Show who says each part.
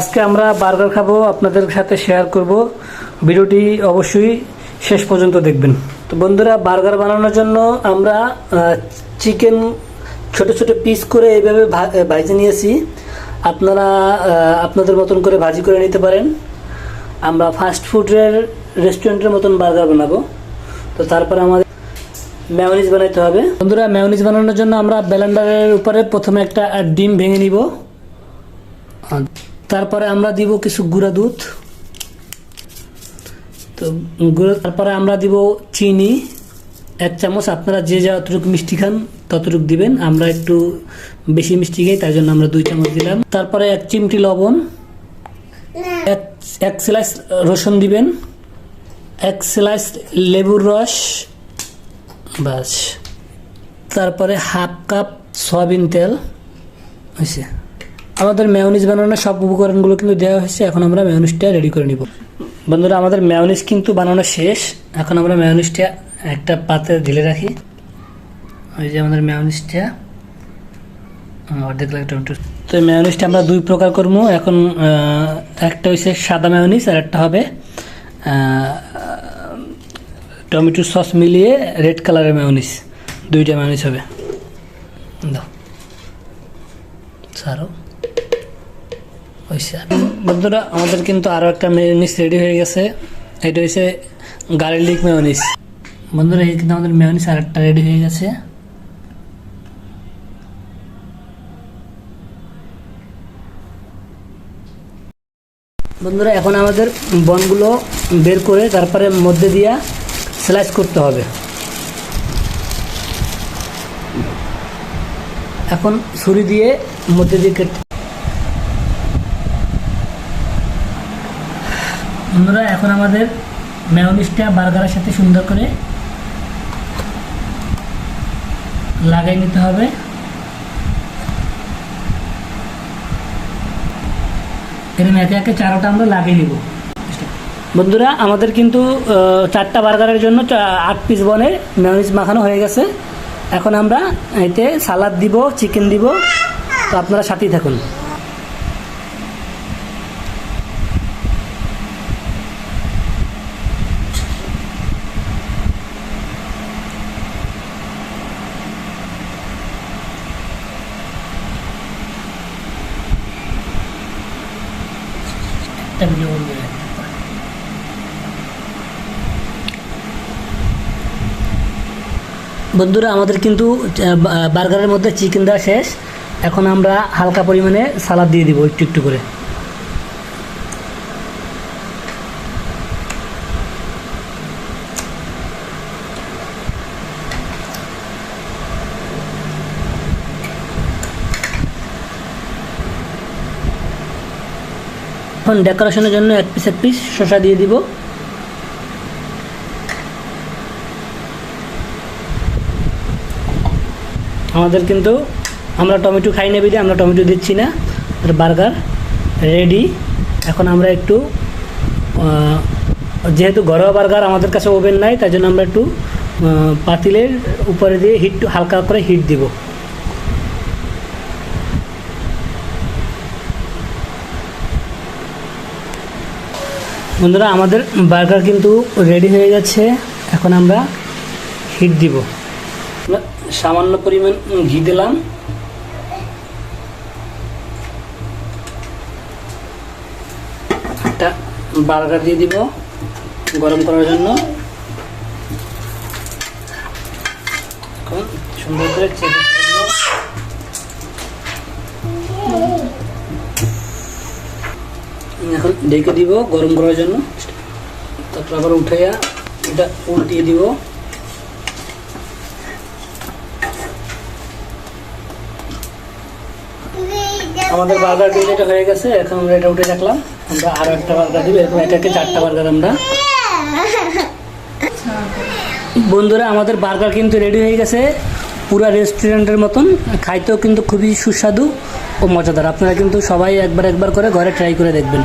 Speaker 1: আজকে আমরা বার্গার খাবো, আপনাদের সাথে শেয়ার করব। ভিডিওটি অবশ্যই শেষ পর্যন্ত দেখবেন। তো বন্ধুরা, বার্গার বানানোর জন্য আমরা চিকেন ছোট ছোট পিস করে এইভাবে ভাজি নিয়েছি। আপনারা আপনাদের মতন করে ভাজি করে নিতে পারেন। আমরা ফাস্ট ফুডের রেস্টুরেন্টের মতন বার্গার বানাবো। তো তারপরে আমাদের মেয়োনিজ বানাইতে হবে। বন্ধুরা, মেয়োনিজ বানানোর জন্য আমরা ব্লেন্ডারের উপরে প্রথমে একটা ডিম ভেঙে নিব। তারপরে আমরা দিব কিছু গুঁড়া দুধ। তো তারপরে আমরা দিব চিনি 1 চামচ। আপনারা যে যতটুকু মিষ্টি খান ততটুকু দিবেন। আমরা একটু বেশি মিষ্টি খাই, তাই জন্য আমরা 2 চামচ দিলাম। তারপরে 1 চিমটি লবণ, এক স্লাইস রসুন দিবেন, 1 স্লাইস লেবুর রস, বাস। তারপরে হাফ কাপ সয়াবিন তেল হয়েছে। আমাদের মেয়োনিজ বানানোর সব উপকরণগুলো কিন্তু দেওয়া হয়েছে। এখন আমরা মেয়োনিজটা রেডি করে নিব। বন্ধুরা, আমাদের মেয়োনিজ কিন্তু বানানো শেষ। এখন আমরা মেয়োনিজটা একটা পাত্রে ঢেলে রাখি। ওই যে আমাদের মেয়োনিজটা অর্ধেক লাগে টমেটো। তো মেয়োনিজটা আমরা 2 প্রকার করবো এখন। একটা হচ্ছে সাদা মেয়োনিজ, আর একটা হবে টমেটো সস মিলিয়ে রেড কালারের মেয়োনিজ। 2টা মেয়োনিজ হবে। দাও সারো হয়েছে। বন্ধুরা, আমাদের কিন্তু আরও একটা মেয়োনিজ রেডি হয়ে গেছে। এটা হচ্ছে গার্লিক মেয়োনিজ। বন্ধুরা, এই কিন্তু আমাদের মেয়োনিজ আর একটা রেডি হয়ে গেছে। বন্ধুরা, এখন আমাদের বনগুলো বের করে তারপরে মধ্যে দিয়া স্লাইস করতে হবে। এখন ছুরি দিয়ে মধ্যে দিয়ে বন্ধুরা, এখন আমাদের মেয়োনিজটা বার্গারের সাথে সুন্দর করে লাগাই নিতে হবে। এরকম একে একে 4টা আমরা লাগিয়ে নিব। বন্ধুরা, আমাদের কিন্তু 4টা বার্গারের জন্য 8 পিস বনের মেয়োনিজ মাখানো হয়ে গেছে। এখন আমরা এতে সালাদ দিব, চিকেন দিব। তো আপনারা সাথেই থাকুন। বন্ধুরা, আমাদের কিন্তু বার্গারের মধ্যে চিকেন দেওয়া শেষ। এখন আমরা হালকা পরিমাণে সালাদ দিয়ে দিব একটু একটু করে। এখন ডেকোরেশনের জন্য এক পিস শসা দিয়ে দিব। আমাদের কিন্তু আমরা টমেটো খাই না বিধে আমরা টমেটো দিচ্ছি না। Burger ready. এখন আমরা একটু যেহেতু ঘরোয়া বার্গার, আমাদের কাছে ওভেন নাই, তাই জন্য আমরা একটু পাতিলের উপরে দিয়ে হালকা করে হিট দিব। বন্ধুরা, আমাদের বার্গার কিন্তু রেডি হয়ে গেছে। এখন আমরা হিট দিব। সামান্য পরিমাণ ঘি দিলাম। একটা বার্গার দিয়ে দিব গরম করার জন্য। এখন সুন্দর করে চেপে দিব। এখন ঢেকে দিব গরম করার জন্য। তারপর আবার উঠাইয়া এটা উল্টিয়ে দিব। আমাদের বার্গার যেটা হয়ে গেছে, এখন আমরা এটা উঠে রাখলাম। আমরা আরো একটা বার্গার দিব। এরকম একে একে 4টা বার্গার আমরা। বন্ধুরা, আমাদের বার্গার কিন্তু রেডি হয়ে গেছে পুরো রেস্টুরেন্টের মতন। খাইতেও কিন্তু খুবই সুস্বাদু ও মজাদার। আপনারা কিন্তু সবাই একবার করে ঘরে ট্রাই করে দেখবেন।